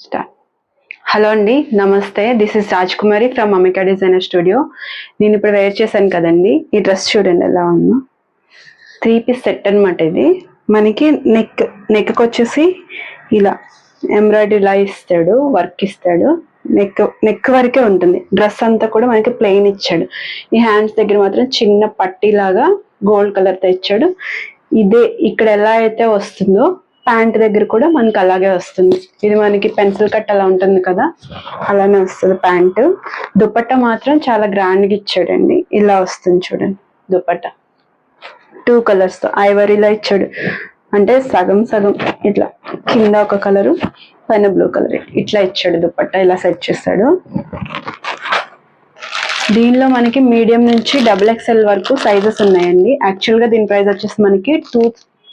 Start. Hello అండి, నమస్తే. This is Raj Kumari from Amika designer studio. నేను ఇప్పుడు వేర్ చేశాను కదండి, ఈ డ్రెస్ చూడండి ఎలా ఉందో. 3 పీస్ సెట్ అనమాట ఇది. మనకి నెక్కి వచ్చేసి ఇలా ఎంబ్రాయిడరీ ఇలా ఇస్తాడు, వర్క్ ఇస్తాడు. నెక్ వరకే ఉంటుంది. డ్రెస్ అంతా కూడా మనకి ప్లెయిన్ ఇచ్చాడు. ఈ హ్యాండ్స్ దగ్గర మాత్రం చిన్న పట్టీలాగా గోల్డ్ కలర్తో ఇచ్చాడు. ఇదే ఇక్కడ ఎలా అయితే వస్తుందో ప్యాంట్ దగ్గర కూడా మనకి అలాగే వస్తుంది. ఇది మనకి పెన్సిల్ కట్ అలా ఉంటుంది కదా, అలానే వస్తుంది ప్యాంట్. దుపట్టా మాత్రం చాలా గ్రాండ్గా ఇచ్చాడండి. ఇలా వస్తుంది చూడండి దుపట్టా. 2 కలర్స్తో ఐవరీలా ఇచ్చాడు. అంటే సగం సగం ఇట్లా కింద ఒక కలరు, పైన బ్లూ కలర్ ఇట్లా ఇచ్చాడు. దుపట్టా ఇలా సెట్ చేస్తాడు. దీనిలో మనకి మీడియం నుంచి XXL వరకు సైజెస్ ఉన్నాయండి. యాక్చువల్గా దీని ప్రైస్ వచ్చేసి మనకి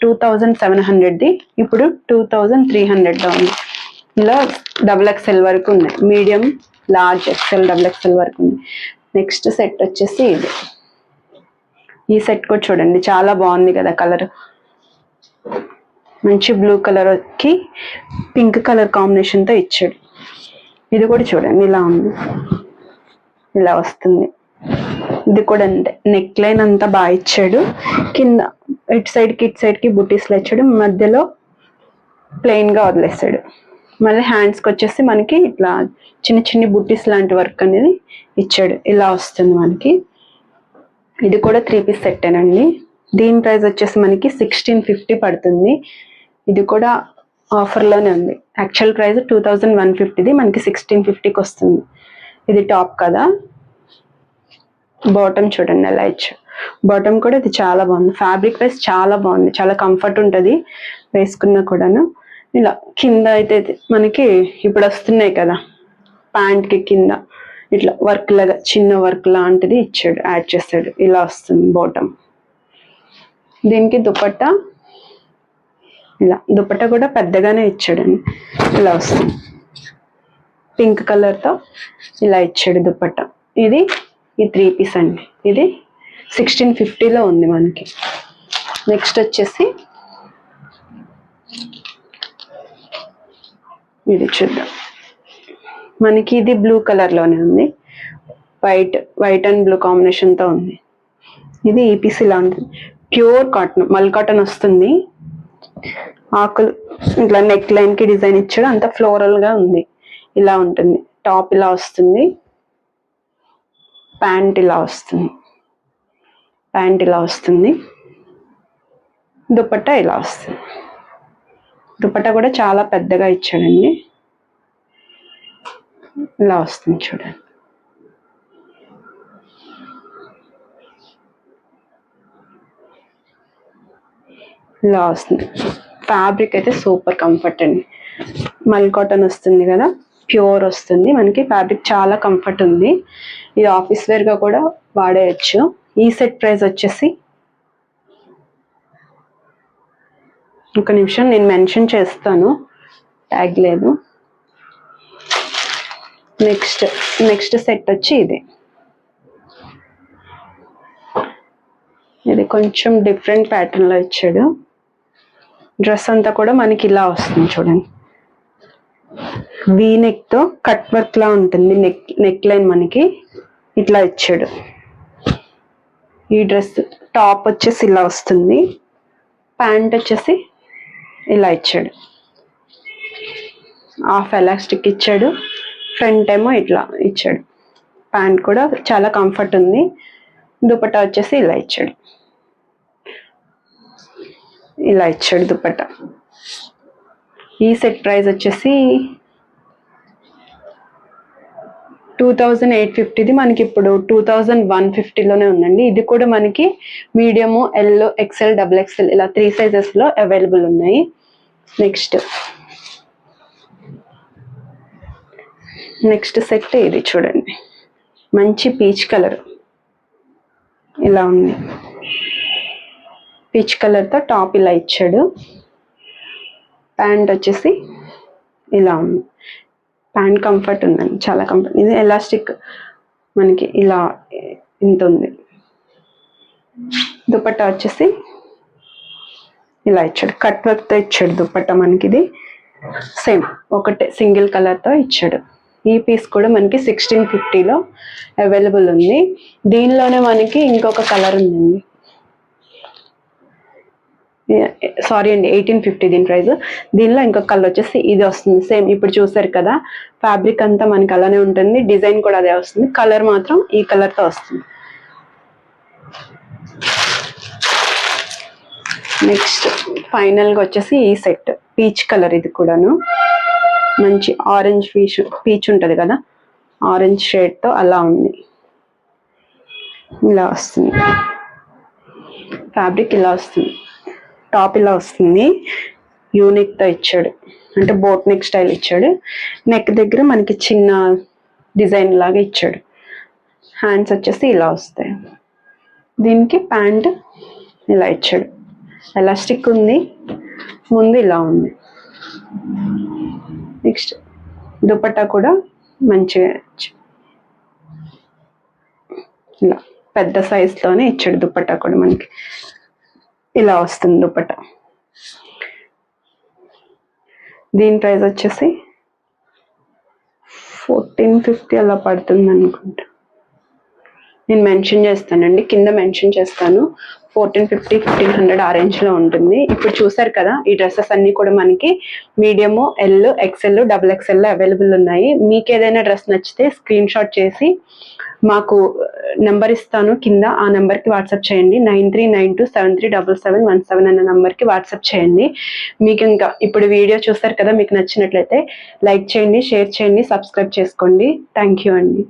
2700ది, ఇప్పుడు 2300లో ఉంది. ఇలా XXL వరకు ఉన్నాయి. మీడియం, లార్జ్, XL, XXL వరకు ఉంది. నెక్స్ట్ సెట్ వచ్చేసి ఇది. ఈ సెట్ కూడా చూడండి చాలా బాగుంది కదా కలర్. మంచి బ్లూ కలర్కి పింక్ కలర్ కాంబినేషన్తో ఇచ్చాడు. ఇది కూడా చూడండి ఇలా ఉంది, ఇలా వస్తుంది. ఇది కూడా అంతే, నెక్ లైన్ అంతా బాగా ఇచ్చాడు. కింద ఇటు సైడ్కి బుటీస్లో ఇచ్చాడు, మధ్యలో ప్లెయిన్గా వదిలేస్తాడు. మళ్ళీ హ్యాండ్స్కి వచ్చేసి మనకి ఇట్లా చిన్న బుటీస్ లాంటి వర్క్ అనేది ఇచ్చాడు. ఇలా వస్తుంది మనకి. ఇది కూడా 3 పీస్ సెట్టేనండి. దీని ప్రైస్ వచ్చేసి మనకి 1650 పడుతుంది. ఇది కూడా ఆఫర్లోనే ఉంది. యాక్చువల్ ప్రైస్ 2150ది, మనకి 1650కి వస్తుంది. ఇది టాప్ కదా. బాటమ్ చూడండి ఎలా ఇచ్చాడు. బాటమ్ కూడా ఇది చాలా బాగుంది. ఫ్యాబ్రిక్ వైజ్ చాలా బాగుంది, చాలా కంఫర్ట్ ఉంటుంది వేసుకున్నా కూడాను. ఇలా కింద అయితే మనకి ఇప్పుడు వస్తున్నాయి కదా ప్యాంట్కి కింద ఇట్లా వర్క్ లాగా చిన్న వర్క్ లాంటిది ఇచ్చాడు, యాడ్ చేస్తాడు. ఇలా వస్తుంది బాటమ్. దీనికి దుపట్టా ఇలా, దుపట్టా కూడా పెద్దగానే ఇచ్చాడండి. ఇలా వస్తుంది పింక్ కలర్తో ఇలా ఇచ్చాడు దుపట్టా. ఇది ఈ 3 పీస్ అండి. ఇది 1650లో ఉంది మనకి. నెక్స్ట్ వచ్చేసి ఇది చూద్దాం. మనకి ఇది బ్లూ కలర్లోనే ఉంది. వైట్ అండ్ బ్లూ కాంబినేషన్తో ఉంది. ఇది ఈ పీస్ ఇలా ఉంటుంది. ప్యూర్ కాటన్, మల్ కాటన్ వస్తుంది. ఆకులు ఇట్లా నెక్ లైన్కి డిజైన్ ఇచ్చాడు. అంతా ఫ్లోరల్గా ఉంది. ఇలా ఉంటుంది. టాప్ ఇలా వస్తుంది, ప్యాంట్ ఇలా వస్తుంది, దుపట్టా ఇలా వస్తుంది. దుపట్టా కూడా చాలా పెద్దగా ఇచ్చాడండి. ఇలా వస్తుంది చూడండి. ఇలా వస్తుంది. ఫ్యాబ్రిక్ అయితే సూపర్ కంఫర్ట్ అండి. మల్ కాటన్ వస్తుంది కదా, ప్యూర్ వస్తుంది మనకి. ఫ్యాబ్రిక్ చాలా కంఫర్ట్ ఉంది. ఇది ఆఫీస్ వేర్గా కూడా వాడేయచ్చు. ఈ సెట్ ప్రైస్ వచ్చేసి ఒక నిమిషం నేను మెన్షన్ చేస్తాను, ట్యాగ్ లేదు. నెక్స్ట్ సెట్ వచ్చి ఇది కొంచెం డిఫరెంట్ ప్యాటర్న్లో ఇచ్చాడు. డ్రెస్ అంతా కూడా మనకి ఇలా వస్తుంది చూడండి. వీ నెక్తో కట్ వర్క్ లా ఉంటుంది. నెక్ లైన్ మనకి ఇట్లా ఇచ్చాడు. ఈ డ్రెస్ టాప్ వచ్చేసి ఇలా వస్తుంది, ప్యాంట్ వచ్చేసి ఇలా ఇచ్చాడు. హాఫ్ ఎలాస్టిక్ ఇచ్చాడు, ఫ్రంట్ ఏమో ఇట్లా ఇచ్చాడు. ప్యాంట్ కూడా చాలా కంఫర్ట్ ఉంది. దుపట్టా వచ్చేసి ఇలా ఇచ్చాడు. దుపట్టా. ఈ సెట్ ప్రైస్ వచ్చేసి 2850ది, మనకి ఇప్పుడు 2150లోనే ఉందండి. ఇది కూడా మనకి మీడియము, ఎల్, XL, XXL ఇలా 3 సైజెస్లో అవైలబుల్ ఉన్నాయి. నెక్స్ట్ సెట్ ఇది చూడండి. మంచి పీచ్ కలర్ ఇలా ఉంది. పీచ్ కలర్తో టాప్ ఇలా ఇచ్చాడు. ప్యాంట్ వచ్చేసి ఇలా ఉంది. ప్యాంట్ కంఫర్ట్ ఉందండి, చాలా కంఫర్ట్. ఇది ఎలాస్టిక్ మనకి ఇలా ఇంత ఉంది. దుపట్టా వచ్చేసి ఇలా ఇచ్చాడు, కట్ వర్క్తో ఇచ్చాడు దుపట్టా మనకి. ఇది సేమ్ ఒకటే సింగిల్ కలర్తో ఇచ్చాడు. ఈ పీస్ కూడా మనకి 1650లో అవైలబుల్ ఉంది. దీనిలోనే మనకి ఇంకొక కలర్ ఉందండి, సారీ అండి 1850 దీని ప్రైస్. దీనిలో ఇంకొక కలర్ వచ్చేసి ఇది వస్తుంది. సేమ్ ఇప్పుడు చూసారు కదా, ఫ్యాబ్రిక్ అంతా మనకి అలానే ఉంటుంది, డిజైన్ కూడా అదే వస్తుంది, కలర్ మాత్రం ఈ కలర్తో వస్తుంది. నెక్స్ట్ ఫైనల్గా వచ్చేసి ఈ సెట్ పీచ్ కలర్, ఇది కూడాను మంచి ఆరెంజ్ పీచ్ ఉంటుంది కదా, ఆరెంజ్ షేడ్తో అలా ఉంది. ఇలా వస్తుంది ఫ్యాబ్రిక్, ఇలా వస్తుంది, టాప్ ఇలా వస్తుంది, యూనిక్తో ఇచ్చాడు, అంటే బోట్ నెక్ స్టైల్ ఇచ్చాడు. నెక్ దగ్గర మనకి చిన్న డిజైన్ లాగా ఇచ్చాడు. హ్యాండ్స్ వచ్చేసి ఇలా వస్తాయి. దీనికి ప్యాంట్ ఇలా ఇచ్చాడు, ఎలాస్టిక్ ఉంది, ముందు ఇలా ఉంది. నెక్స్ట్ దుపట్టా కూడా మంచిగా ఇలా పెద్ద సైజ్లోనే ఇచ్చాడు. దుపట్టా కూడా మనకి ఇలా వస్తుంది దుపట్టా. దీని ప్రైస్ వచ్చేసి 1450 అలా పడుతుంది అనుకుంటా. నేను మెన్షన్ చేస్తానండి, కింద మెన్షన్ చేస్తాను. 1450, 1500 ఆ రేంజ్లో ఉంటుంది. ఇప్పుడు చూసారు కదా, ఈ డ్రెస్సెస్ అన్నీ కూడా మనకి medium, L, XL, XXL available ఉన్నాయి. మీకు ఏదైనా డ్రెస్ నచ్చితే స్క్రీన్ షాట్ చేసి మాకు నెంబర్ ఇస్తాను కింద, ఆ నెంబర్కి వాట్సాప్ చేయండి. 9392737717 అన్న నెంబర్కి వాట్సాప్ చేయండి. మీకు ఇంకా ఇప్పుడు వీడియో చూస్తారు కదా, మీకు నచ్చినట్లయితే లైక్ చేయండి, షేర్ చేయండి, సబ్స్క్రైబ్ చేసుకోండి. థ్యాంక్ యూ అండి.